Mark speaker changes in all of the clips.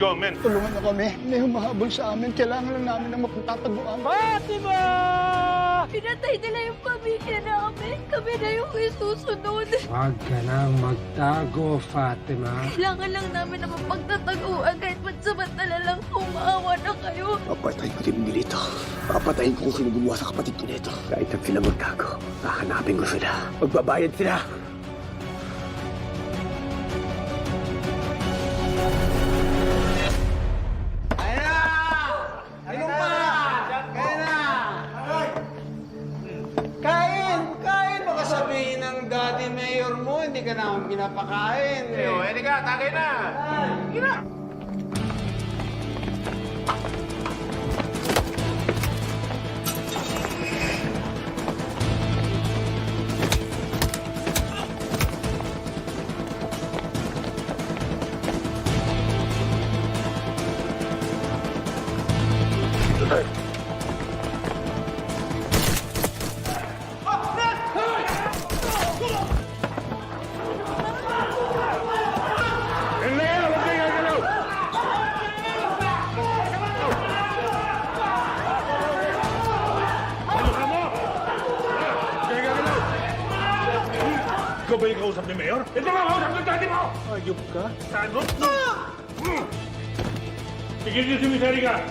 Speaker 1: Go, men.
Speaker 2: Tulungan na kami. May humahabol sa amin. Kailangan lang namin ng mapagtataguan.
Speaker 3: Fatima!
Speaker 4: Pinatay nila yung pamilya namin. Kami na yung isusunod.
Speaker 3: Huwag ka nang magtago, Fatima.
Speaker 4: Kailangan lang namin ng mapagtataguan kahit pansamantala lang kumaawa na kayo.
Speaker 5: Papatayin ko din nilito. Papatayin ko kung sino gumawa sa kapatid ko nito. Kahit ang sila magtago, hahanapin ko sila. Magbabayad sila.
Speaker 6: Kain! Baka sabihin ng daddy mayor mo, hindi ka naman pinapakain.
Speaker 1: Hindi ka, tagay na. Ikaw ba yung kausap ni Mayor? Ito nga kausap ng daddy mo!
Speaker 2: Ayup ka?
Speaker 1: Sano? Tigil niyo si Miss Erika!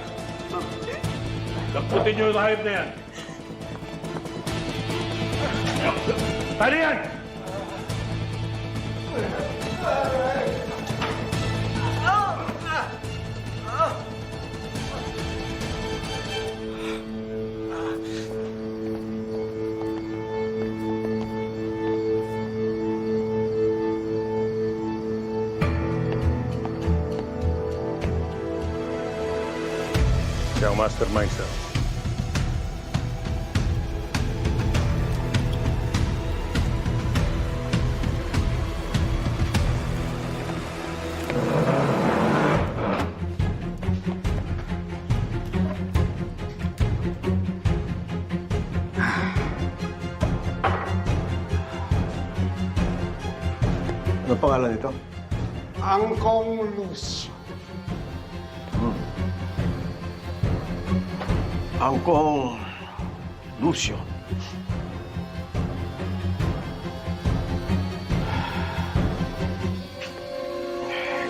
Speaker 1: Lamputin niyo yung hayop na yan! Ano yan? Siya ang mastermind, sir.
Speaker 5: Ano pangalan nito?
Speaker 6: Angkong Lucio.
Speaker 5: Angkong Lucio.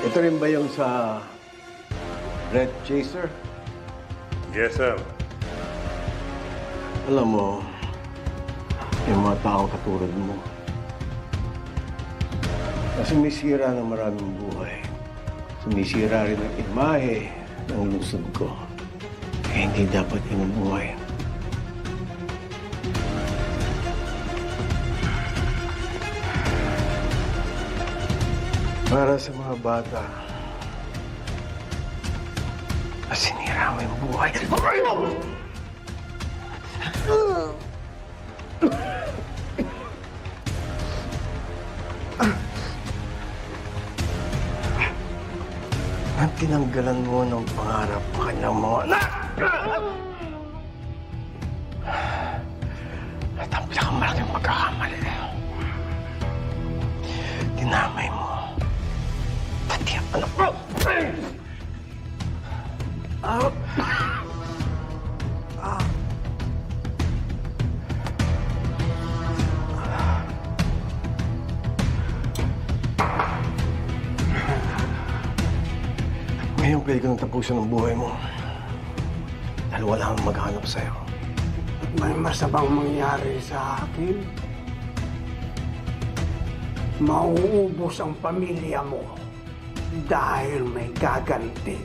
Speaker 5: Ito rin ba yung sa Red Chaser?
Speaker 1: Yes, sir.
Speaker 5: Alam mo, yung mga taong katulad mo, na sumisira ng maraming buhay, sumisira rin ang imahe ng lungsod ko. Eh, hindi dapat inubuhay. Para sa mga bata, na sinira mo yung buhay. Ang tinanggalan mo ng pangarap ng kanyang mga anak! At ang pinakamalaking pagkakamali, dinamay mo pati ang anak mo! Ngayon pwede ko nang tapusin ang buhay mo. Dahil wala kang maghanap sa'yo.
Speaker 6: At may masamang mangyari sa akin. Mauubos ang pamilya mo dahil may gaganti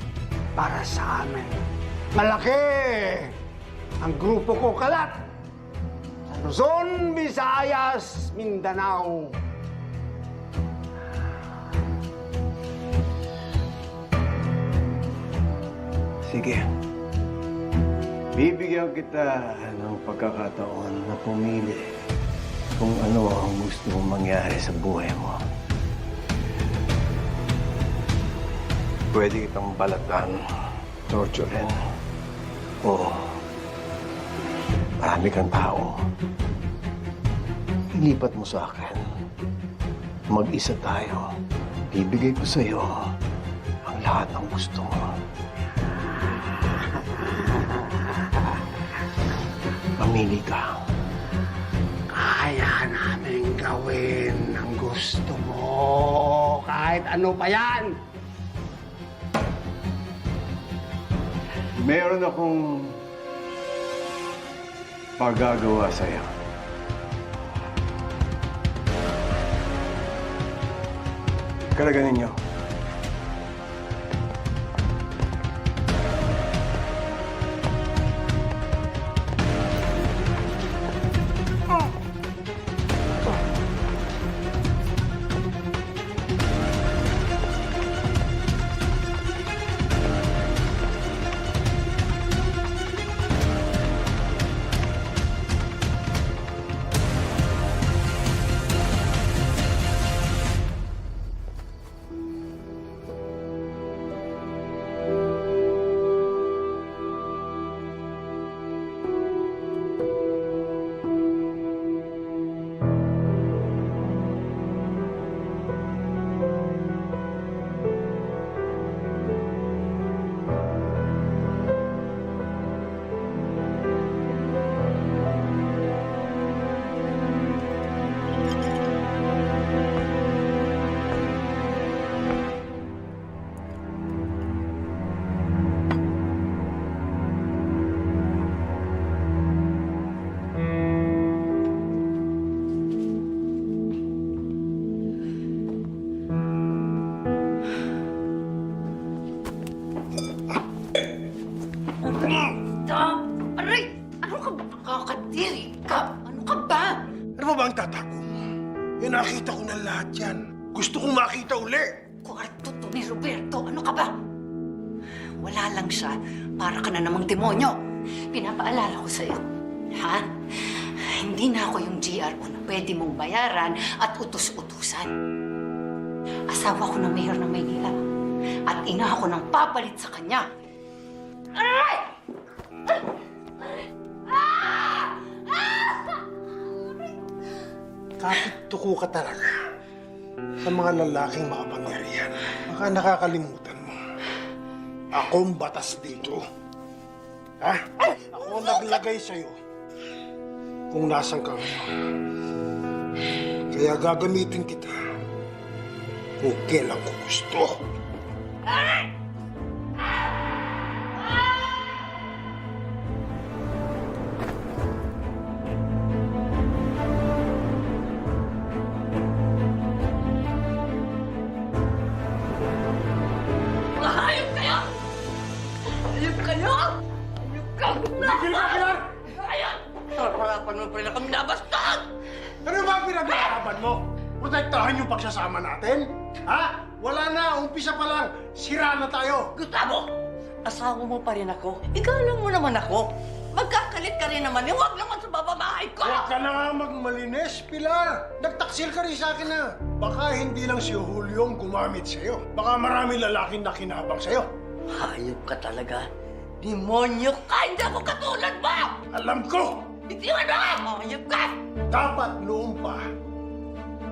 Speaker 6: para sa amin. Malaki ang grupo ko kalat sa Luzon, Visayas, Mindanao.
Speaker 5: Sige. Bibigyan kita ng pagkakataon na pumili kung ano ang gusto mong mangyari sa buhay mo. Pwede kitang balatan, torturin, o marami kang tao. Ilipat mo sa akin. Mag-isa tayo. Bibigay ko sa'yo ang lahat ng gusto mo. Mamili ka.
Speaker 3: Kaya namin gawin ang gusto mo. Kahit ano pa yan.
Speaker 5: Meron akong pagagawa sa'yo. Karaganin niyo.
Speaker 7: Stop! Aray! Ano ka ba? Nakakadiri ka! Ano ka ba?
Speaker 1: Ano ba ang tatago mo? Nakita ko na lahat yan. Gusto kong makita uli.
Speaker 7: Kwarto to ni Roberto. Ano ka ba? Wala lang siya. Para ka na namang demonyo. Pinapaalala ko sa'yo. Ha? Hindi na ako yung GRO na pwede mong bayaran at utos-utusan. Asawa ko ng mayor ng Maynila. At ina ako ng papalit sa kanya. Aray!
Speaker 1: Kapit tuko ka talaga sa mga lalaking makapangyarihan. Baka nakakalimutan mo. Ako ang batas dito. Ha? Ako ang naglagay sa'yo kung nasan ka ngayon. Kaya gagamitin kita kung kailan ko gusto.
Speaker 7: Hayop kayo! Hayop kayo! Hayop ka! Hayop! Harapan mo pala kami nabastan!
Speaker 1: Ano ba ang pinag-aarapan mo? Protektahan yung pagsasama natin? Ha? Wala na, umpisa pa lang. Sira na tayo.
Speaker 7: Gustavo! Asawa mo pa rin ako. Igalang mo naman ako. Magkakalit ka rin naman. Huwag naman sa bababahay ko!
Speaker 1: Huwag ka na nga magmalinis, Pilar. Nagtaksil ka rin sa akin na. Baka hindi lang si Julio ang gumamit sa'yo. Baka marami lalaking nakinabang sa'yo.
Speaker 7: Hayop ka talaga. Demonyo ka! Hindi ako katulad mo!
Speaker 1: Alam ko!
Speaker 7: Bitiwan mo! Hayop ka!
Speaker 1: Dapat noon pa,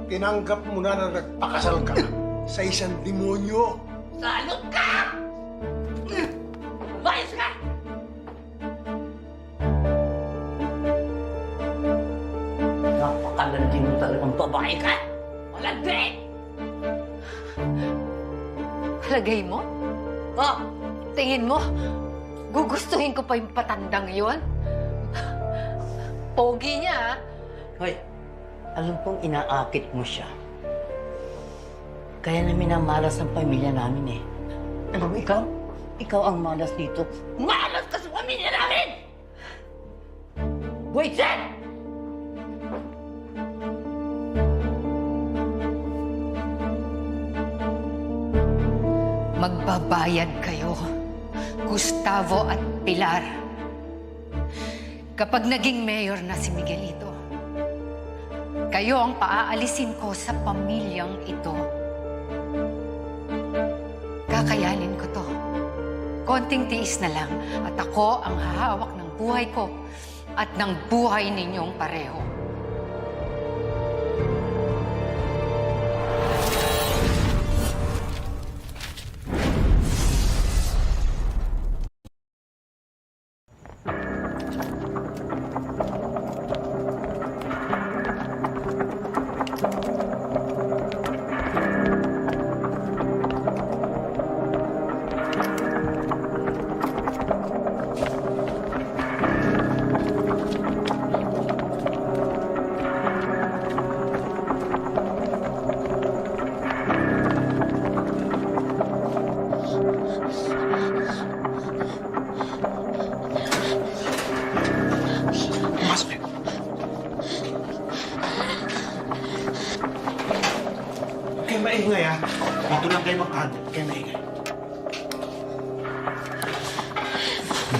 Speaker 1: tinanggap mo na na nagpakasal ka sa isang demonyo.
Speaker 7: Salot ka! Bayas ka! Napakalandi mo talagang babae ka! Malandi!
Speaker 4: Palagay mo?
Speaker 7: Oh!
Speaker 4: Tingin mo, gugustuhin ko pa yung patandang yon? Pogi niya, ha?
Speaker 7: Hoy, alam kong inaakit mo siya. Kaya na minamalas ang pamilya namin eh. Alam mo, ikaw ang malas dito. Malas ka sa pamilya namin! Wait, Jen!
Speaker 8: Magbabayad kayo, Gustavo at Pilar. Kapag naging mayor na si Miguelito, kayo ang paaalisin ko sa pamilyang ito. Kakayanin ko to. Konting tiis na lang at ako ang hahawak ng buhay ko at ng buhay ninyong pareho.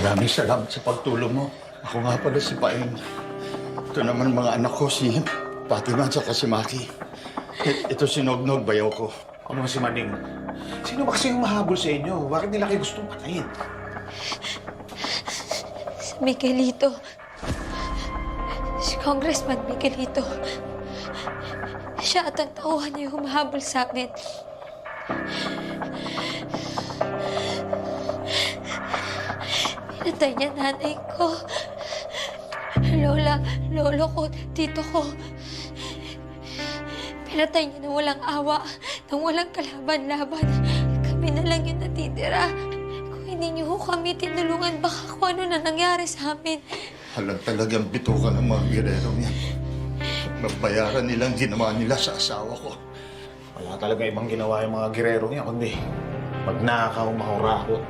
Speaker 2: Maraming salamat sa pagtulong mo. Ako nga pala si Paeng. Ito naman mga anak ko, si Fatima at si Maki. Ito si Nognog, bayaw ko.
Speaker 1: Ano si Maning? Sino ba kasi yung mahabol sa inyo? Bakit nila kayo gustong patayin?
Speaker 4: Si Miguelito. Si Congressman Miguelito. Siya at ang tauhan niya humahabol sa amin. Pinatay niya nanay ko. Lolo ko, tito ko. Pinatay niya na walang awa, nang walang kalaban-laban. Kami na lang yung natitira. Kung hindi niyo kami tinulungan, baka kung ano na nangyari sa amin.
Speaker 2: Halag talagang bitukan ng mga girerong yan. Mabayaran nilang ginawa nila sa asawa ko.
Speaker 1: Wala talaga ibang ginawa yung mga girero niya, kundi magnakaw, mahurakot.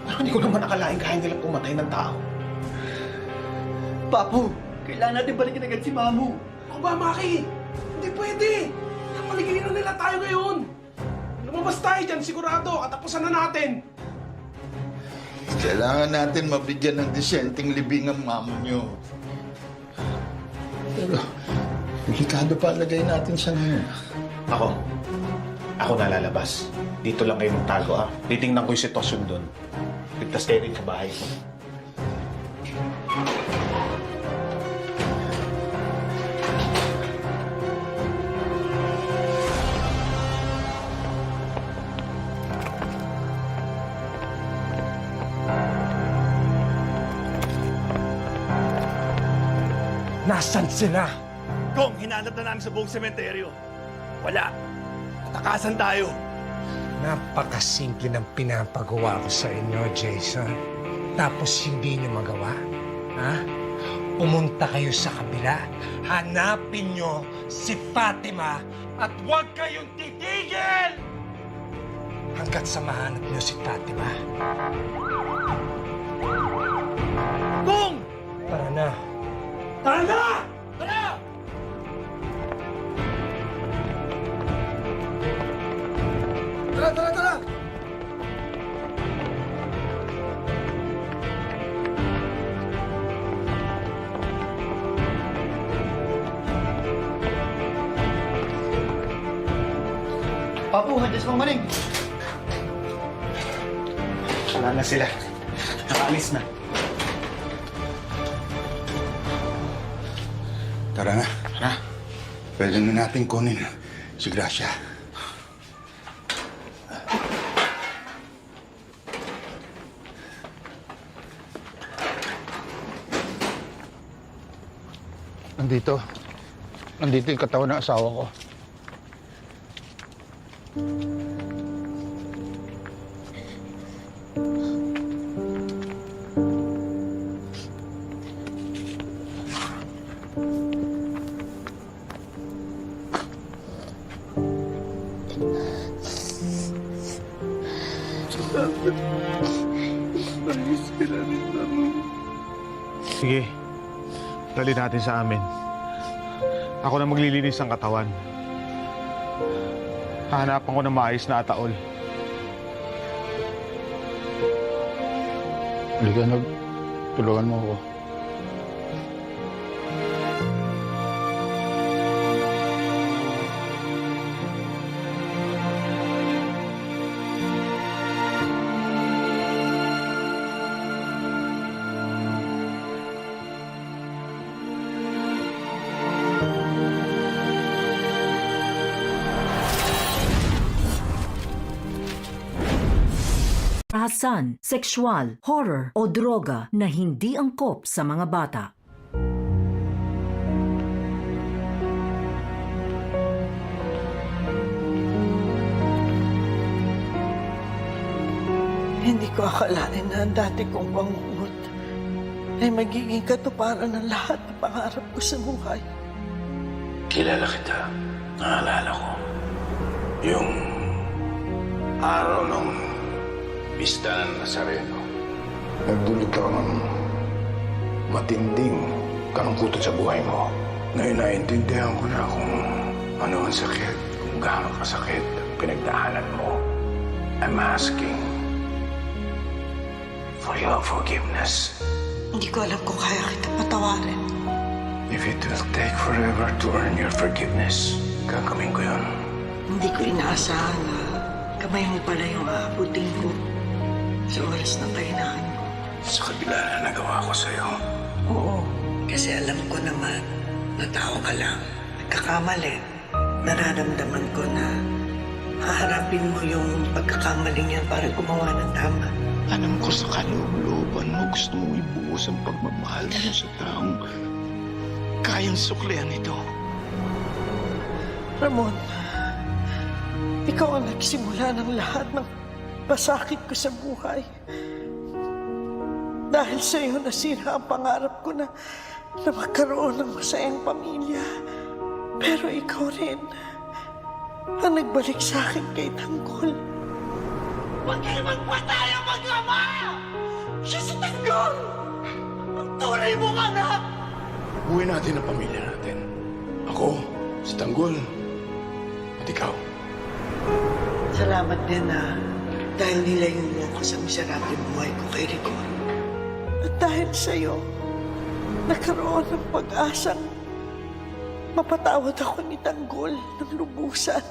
Speaker 1: Pero hindi ko naman nakalain kaya nilang pumatay ng tao.
Speaker 6: Papu, kailangan natin balikin agad si Mamu.
Speaker 1: Ako ba, Maki? Hindi pwede. Paliginin nila tayo ngayon. Lumabas tayo dyan, sigurado. Katapusan na natin.
Speaker 2: Kailangan natin mabigyan ng disenteng libing ang mamo nyo. Pero, delikado pa lagay natin sa ngayon.
Speaker 1: Ako na lalabas. Dito lang kayo magtago, ha? Titingnan ko yung sitwasyon doon. Ligtas kayo rin sa bahay. Nasaan sila?
Speaker 9: Kung hinanap na namin sa buong sementeryo. Wala. Takasan tayo.
Speaker 10: Napakasimple ng pinapagawa ko sa inyo, Jason. Tapos hindi niyo magawa? Ha? Pumunta kayo sa kabila. Hanapin niyo si Fatima at huwag kayong titigil! Hanggat sa mahanap niyo si Fatima.
Speaker 9: Kung!
Speaker 10: Tara na.
Speaker 9: Tara na! Tara!
Speaker 1: Tara!
Speaker 6: Papu, handiyan sa Maning.
Speaker 1: Wala na sila. Nakaalis na.
Speaker 2: Tara na. Tara. Pwede na natin kunin si Gracia. Nandito yung katawan ng asawa ko.
Speaker 1: Sige. Dali natin sa amin. Ako na maglilinis ng katawan. Hahanapan ko ng maayos na ataol.
Speaker 2: Halika, tulungan mo ako.
Speaker 11: Karahasan, sexual, horror o droga na hindi angkop sa mga bata.
Speaker 12: Hindi ko akalain na ang dati kong bangungot ay magiging katuparan ng lahat ng pangarap ko sa buhay.
Speaker 5: Kilala kita. Naalala ko. Yung araw ng Pista ng Nazareno. Nagdulot ako ng matinding kalungkutan sa buhay mo. Ngayon naiintindihan ko na kung ano ang sakit, kung gaano kasakit ang pinagdaanan mo. I'm asking for your forgiveness.
Speaker 12: Hindi ko alam kung kaya kita patawarin.
Speaker 5: If it will take forever to earn your forgiveness, gagawin ko yun.
Speaker 12: Hindi ko inaasahan na kamay mo pala yung aabutin ko sa oras ng kahinaan ko.
Speaker 5: Sa kabila na nagawa ko sa'yo.
Speaker 12: Oo, kasi alam ko naman na tao ka lang. Nagkakamali. Nararamdaman ko na haharapin mo yung pagkakamaling yan para gumawa ng tama.
Speaker 2: Alam ko sa kaloob-looban mo gusto mong ibuhos ang pagmamahal mo sa taong kayang suklian ito.
Speaker 12: Ramon, ikaw ang nagsimula ng lahat ng pasakit ko sa buhay. Dahil sa iyo nasira ang pangarap ko na magkaroon ng masayang pamilya. Pero ikaw rin ang nagbalik sa akin kay Tanggol. Magkailan pa tayo mag-ama? Siya si Tanggol! Ang tunay mong anak!
Speaker 2: Buhay natin ang pamilya natin. Ako, si Tanggol, at ikaw.
Speaker 12: Salamat din na dahil nilayo mo ako sa miserableng buhay ko kay Rigor. At dahil sa'yo, nagkaroon ng pag-asang mapatawad ako ni Tanggol ng lubusan.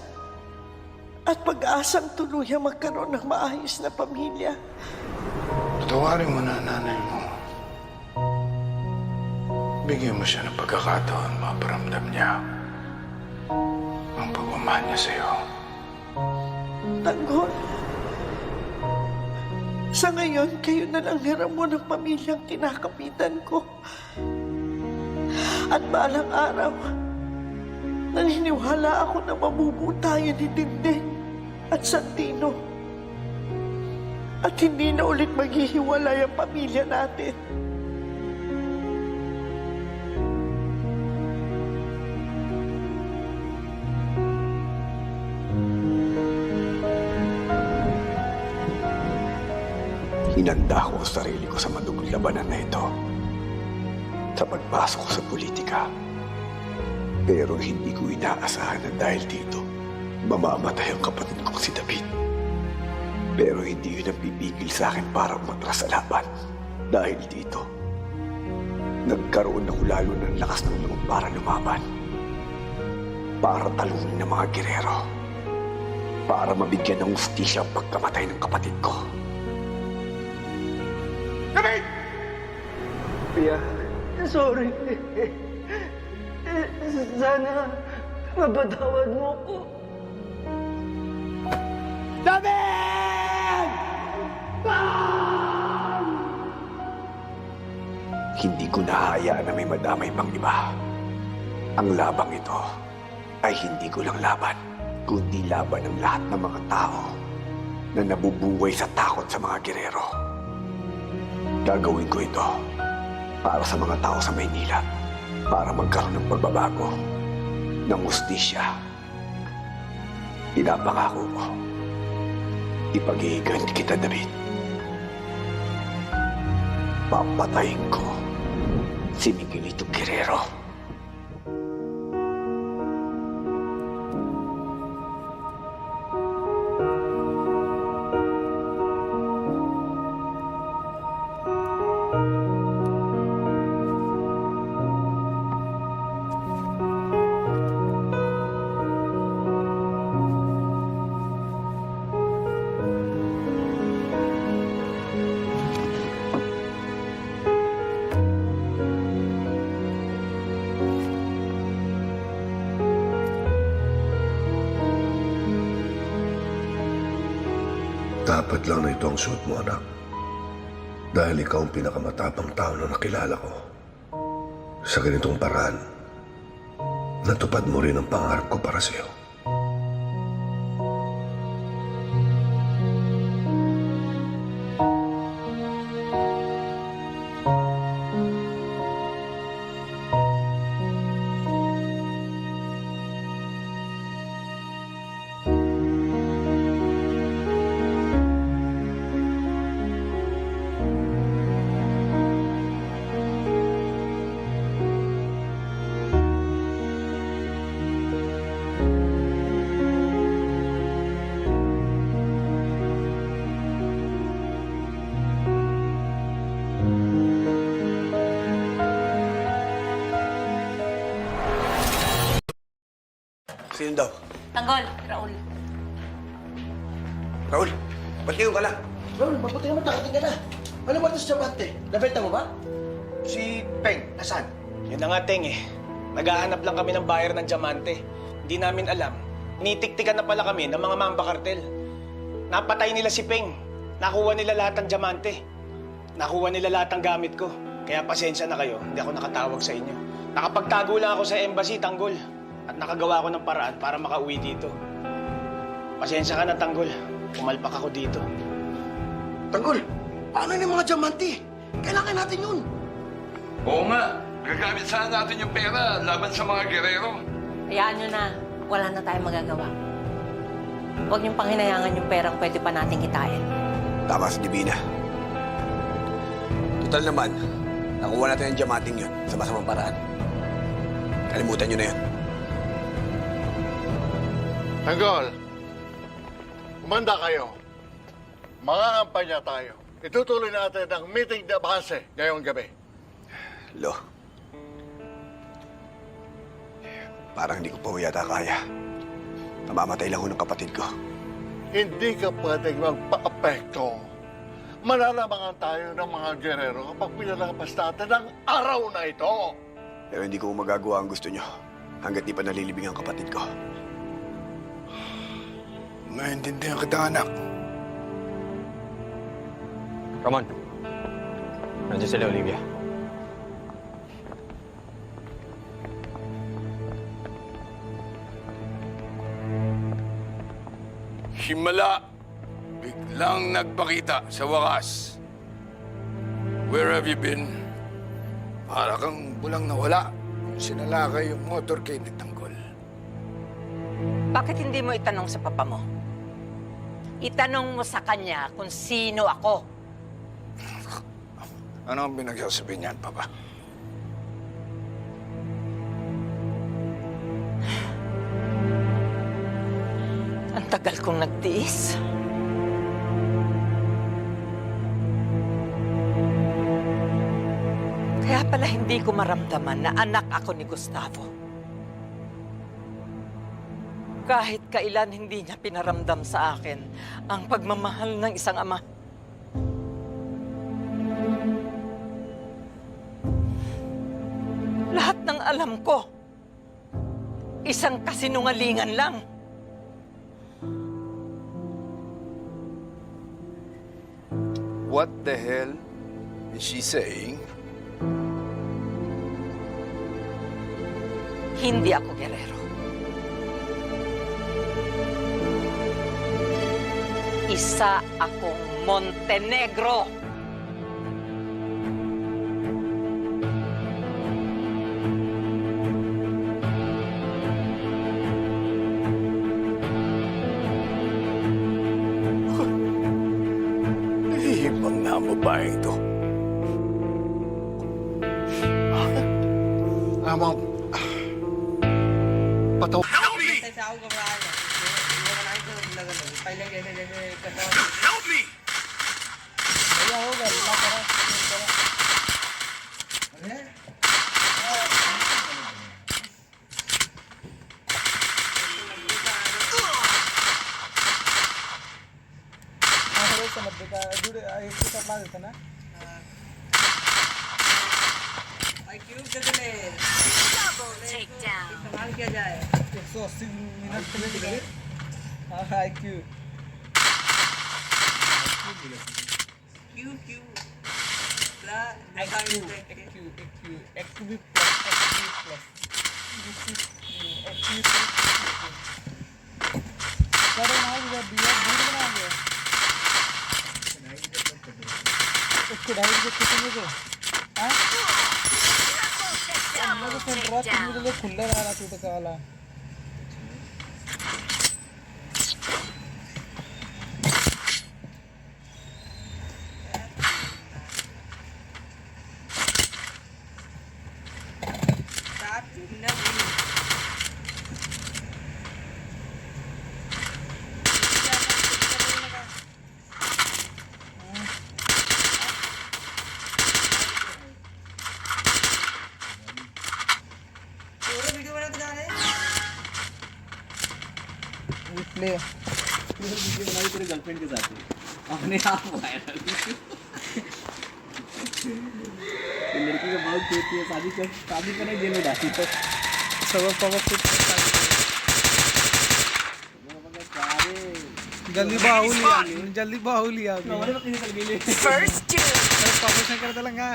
Speaker 12: At pag-asang tuluyang magkaroon ng maayos na pamilya.
Speaker 5: Patawarin mo na ang nanay mo. Bigyan mo siya ng pagkakataon maparamdam niya ang pagmamahal niya sa'yo.
Speaker 12: Tanggol, sa ngayon, kayo na lang hiram mo ng pamilyang kinakapitan ko. At balang araw, naniniwala ako na mabubuo tayo ni Dingding at Santino. At hindi na ulit maghihiwalay ang pamilya natin.
Speaker 5: Hinanda ko ang sarili ko sa madugong labanan na ito. Sa pagpasok ko sa politika. Pero hindi ko inaasahan na dahil dito, mamamatay ang kapatid kong si David. Pero hindi yun ang pipigil sa akin para umatras sa laban. Dahil dito, nagkaroon ako lalo ng lakas ng loob para lumaban. Para talunin ng mga gerero. Para mabigyan ng hustisya ang pagkamatay ng kapatid ko. David!
Speaker 12: Pia, sorry. Sana mapatawad mo ko.
Speaker 5: David! Hindi ko nahayaan na may madamay pang iba. Ang labang ito ay hindi ko lang laban, kundi laban ng lahat ng mga tao na nabubuhay sa takot sa mga gerero. Gagawin ko ito para sa mga tao sa Maynila, para magkaroon ng pagbabago, ng hustisya. Pinapangako ko, ipag-iiganti kita, David. Papatayin ko si Miguelito Guerrero.
Speaker 13: Dapat lang na ito ang suot mo, anak. Dahil ikaw ang pinakamatapang tao na nakilala ko. Sa ganitong paraan, natupad mo rin ang pangarap ko para sa'yo.
Speaker 5: Sino daw?
Speaker 7: Tanggol, Raul.
Speaker 5: Raul, ba't ngayon ka lang?
Speaker 3: Raul, mabuti naman nakating ka na. Ano ba ito sa diamante? Nabenta mo ba?
Speaker 6: Si Peng, nasaan?
Speaker 14: Yun na nga, Teng eh. Naghahanap lang kami ng buyer ng diamante. Hindi namin alam. Nitiktikan na pala kami ng mga mamba kartel. Napatay nila si Peng. Nakuha nila lahat ng diamante. Nakuha nila lahat ng gamit ko. Kaya pasensya na kayo, hindi ako nakatawag sa inyo. Nakapagtago lang ako sa embassy, Tanggol. At nakagawa ko ng paraan para makauwi dito. Pasensya ka na, Tanggol. Pumalpak ako dito.
Speaker 3: Tanggol, paano yung mga diamante? Kailangan natin yun.
Speaker 15: Oo nga. Gagamit sana natin yung pera laban sa mga gerero.
Speaker 7: Hayaan nyo na. Wala na tayong magagawa. Huwag niyong panghinayangan yung perang pwede pa nating kitain.
Speaker 5: Tama si Divina. Total naman, nakuha natin ang diamanting yun sa masamang paraan. Kalimutan nyo na yun.
Speaker 2: Tanggol, kumanda kayo. Mangangampanya tayo. Itutuloy natin ang meeting de base ngayong gabi.
Speaker 5: Lo, parang hindi ko pa yata kaya. Namamatay lang ko ng kapatid ko.
Speaker 2: Hindi ka pwedeng magpa-apekto. Malalamangan tayo ng mga gerero kapag pinalabas natin ang araw na ito.
Speaker 5: Pero hindi ko magagawa ang gusto nyo hanggat di pa nalilibing ang kapatid ko.
Speaker 6: Maintindihan kita, anak.
Speaker 14: Come on. Nandiyan sila, Olivia.
Speaker 15: Himala, biglang nagpakita sa wakas. Where have you been?
Speaker 6: Para kang bulang nawala. Sinalakay yung motorcade ni Tanggol.
Speaker 7: Bakit hindi mo itanong sa papa mo? Itanong mo sa kanya kung sino ako.
Speaker 6: Ano ang pinagsasabi niyan, Papa?
Speaker 7: Ang tagal kong nagtiis. Kaya pala hindi ko maramdaman na anak ako ni Gustavo. Kahit kailan hindi niya pinaramdam sa akin ang pagmamahal ng isang ama. Lahat ng alam ko, isang kasinungalingan lang.
Speaker 6: What the hell is she saying?
Speaker 7: Hindi ako gerero. Isa akong Montenegro.
Speaker 6: Hihibang na ang babae ito.
Speaker 2: Amang... Pataw...
Speaker 6: Help me! Help me!
Speaker 4: Double takedown.
Speaker 12: video
Speaker 6: ले वीडियो बनाई तेरे गर्लफ्रेंड के साथ अपने आप वायरल। लड़की का बहुत क्यूट है, शादी करने जेल में डाली तो सब
Speaker 16: जल्दी बाहु लिया
Speaker 6: फर्स्ट
Speaker 16: प्रमोशन कर देलंगा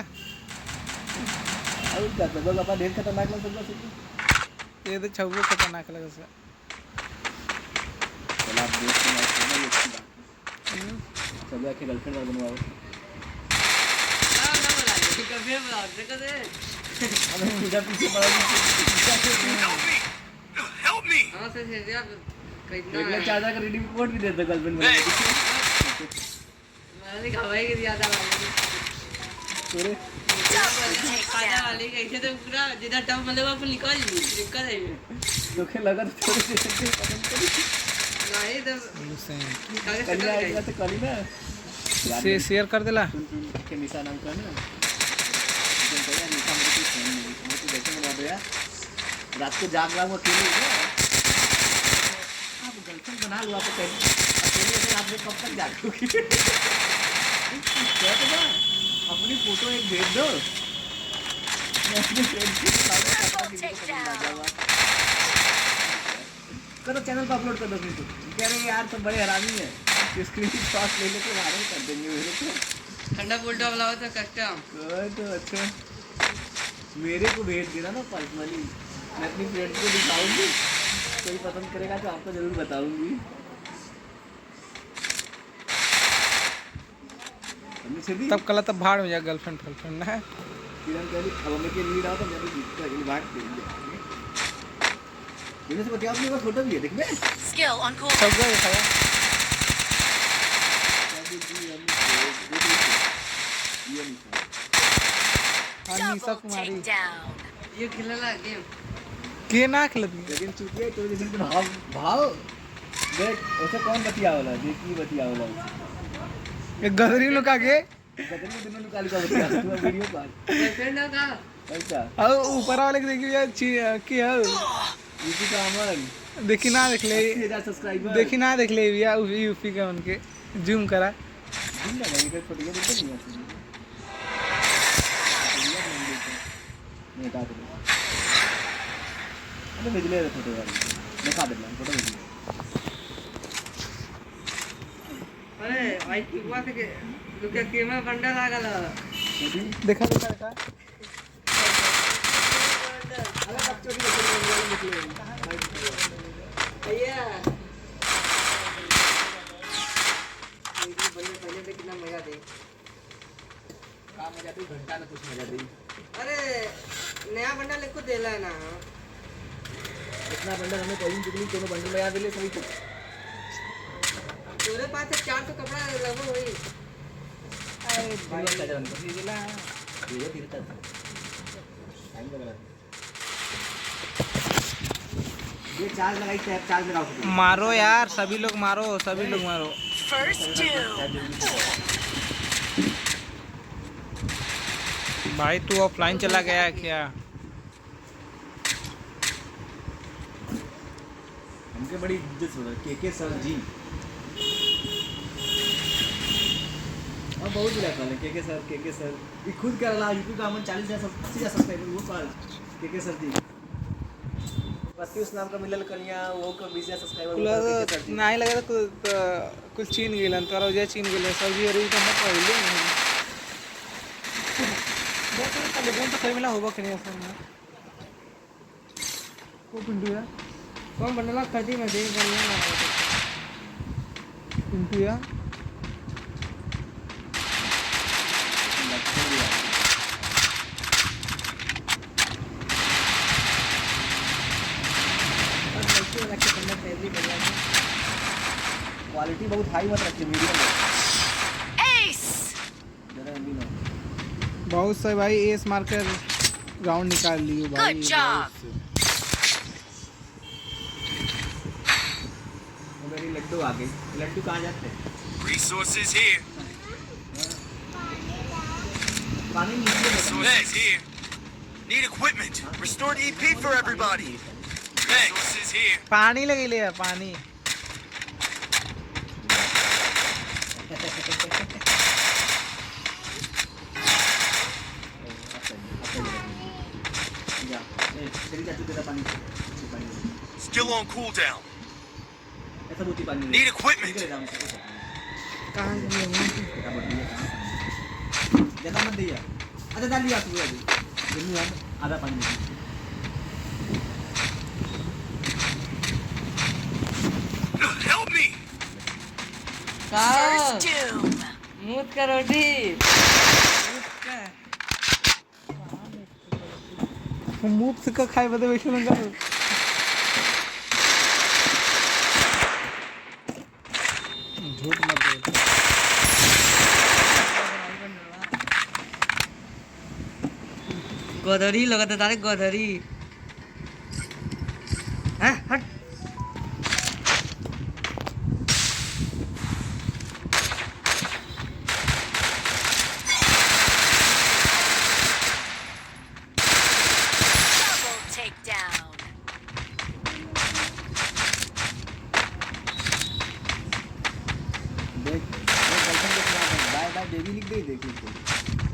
Speaker 6: और क्या तो बाबा ढेर खतरनाक लग सकता है।
Speaker 16: ये तो छवो खतरनाक लगा से
Speaker 6: चला आप दोस्त के साथ करना, ये अच्छी बात है। सब आके गर्लफ्रेंड और बनवाओ। ना बोला ये कभी बोला देखो दे अबे मुझे पीछे पड़ा
Speaker 9: Help me!
Speaker 6: हां से यार कितना चाचा का रेडी कोड भी दे दो गर्लफ्रेंड बनने मैंने कहा भाई कि ज्यादा वाले तोरे खाना वाले कैसे तो पूरा जितना टम मतलब आप निकाल ली दिक्कत है तो क्या लगा तो थोड़ी देर से पसंद करी नहीं तो कलिया आएगा तो कली ना
Speaker 16: से शेयर कर देला
Speaker 6: के निशा नाम का ना तुम तो यार निशा मेरे फ्रेंड नहीं मैं तो देखे बना दो यार रात को जाग रहा हूं अकेले आप गर्लफ्रेंड बना लो आप अकेले से आप लोग कब तक जागोगे क्या तो अपनी फोटो एक भेज दो मैं अपने फ्रेंड के साथ करो चैनल पर अपलोड कर दो फिर तो कह रहे यार तुम बड़े हरामी है स्क्रीनशॉट ले लेके वायरल कर देंगे मेरे को ठंडा बोल्टा वाला होता कस्टम तो अच्छा मेरे को भेज देना ना पर्सनली मैं अपनी फ्रेंड को दिखाऊंगी कोई पसंद करेगा तो आपको जरूर बताऊंगी।
Speaker 16: तब कल तब भाड़ हो जाए गर्लफ्रेंड ना
Speaker 6: किरण कह रही अब मैं के लिए रहा था मैं भी जीत का भाग दे दिया इन्हें से बताओ अपने पास फोटो भी है देख बे स्किल ऑन कॉल
Speaker 16: सब गए खाया निशा कुमारी
Speaker 6: ये खेलना गेम
Speaker 16: के ना खेलती
Speaker 6: लेकिन चुकी है तो जैसे भाव भाव देख ऐसे कौन बतिया वाला जे की बतिया वाला
Speaker 16: ये गदरी लोग आगे
Speaker 6: गदरी में दोनों निकाल के बतिया तू वीडियो कॉल फ्रेंड का कैसा
Speaker 16: आओ ऊपर वाले के देखिए यार की है
Speaker 6: यूपी का अमन
Speaker 16: देखी ना देख ले
Speaker 6: 80,000 सब्सक्राइबर
Speaker 16: देखी ना देख ले भैया यूपी का उनके जूम करा
Speaker 6: जूम लगा इधर फोटो देखो नहीं आती नहीं हटा दे अरे भेज ले फोटो वाली दिखा दे फोटो भेज अरे भाई की हुआ थे के लुके केमा बंडल आ गला
Speaker 16: देखा देखा
Speaker 6: अरे बच्चों की निकले भैया ये बंदे पहले पे कितना मजा दे का मजा दे घंटा ना कुछ मजा दे अरे नया बंडल को देला है ना इतना बंडल हमें कहीं कितनी दोनों बंडल में याद ले सभी को तेरे पास 400 कपड़ा लगो वही अरे भाई का जन को दिला धीरे धीरे चल टाइम लगा ये चार्ज लगाई चार्ज लगाओ
Speaker 16: मारो यार सभी लोग मारो
Speaker 7: फर्स्ट
Speaker 16: भाई तू ऑफलाइन चला गया है क्या
Speaker 6: हमके बड़ी इज्जत हो रहा के सर जी हम बहुत बुला कर के सर ये खुद कर रहा यूट्यूब का अमन 40,000 सब्सक्राइबर वो साल के सर जी पति उस नाम का मिलल करिया वो को 20,000 सब्सक्राइबर
Speaker 16: नहीं लगा तो कुछ चीन गेलन तोरा जे चीन गेले सब्जी अरे तो मत पहिले देखो लेकिन तो कोई मिला होबा कि नहीं असल में को पिंटू कौन बंडला खरीदी में दे बढ़िया ना पिंटू यार
Speaker 6: क्वालिटी बहुत हाई मत रखिए मीडियम में
Speaker 7: एस
Speaker 6: जरा हिंदी में
Speaker 16: बहुत से भाई एस मार्कर राउंड निकाल लियो भाई
Speaker 7: गुड जॉब
Speaker 6: मेरी लड्डू आ गई लड्डू कहाँ जाते हैं
Speaker 9: Resources here.
Speaker 6: पानी नीचे
Speaker 9: Resources here. Need equipment. Restored EP for everybody. Resources here.
Speaker 16: पानी लगे ले पानी
Speaker 9: Still on cooldown.
Speaker 6: ऐसा बूटी पानी
Speaker 9: Need equipment.
Speaker 16: कहाँ गई है?
Speaker 6: ज्यादा मत दिया अच्छा डाल दिया तू अभी जल्दी यार आधा पानी दे
Speaker 9: Help me.
Speaker 16: कहाँ? मूत का रोटी मूत का खाए बदे वैसे लगा झूठ मत बोल गोदरी लगाते तारे गोदरी हैं हट देख गर्लफ्रेंड के खिलाफ बाय बाय बेबी लिख दे देख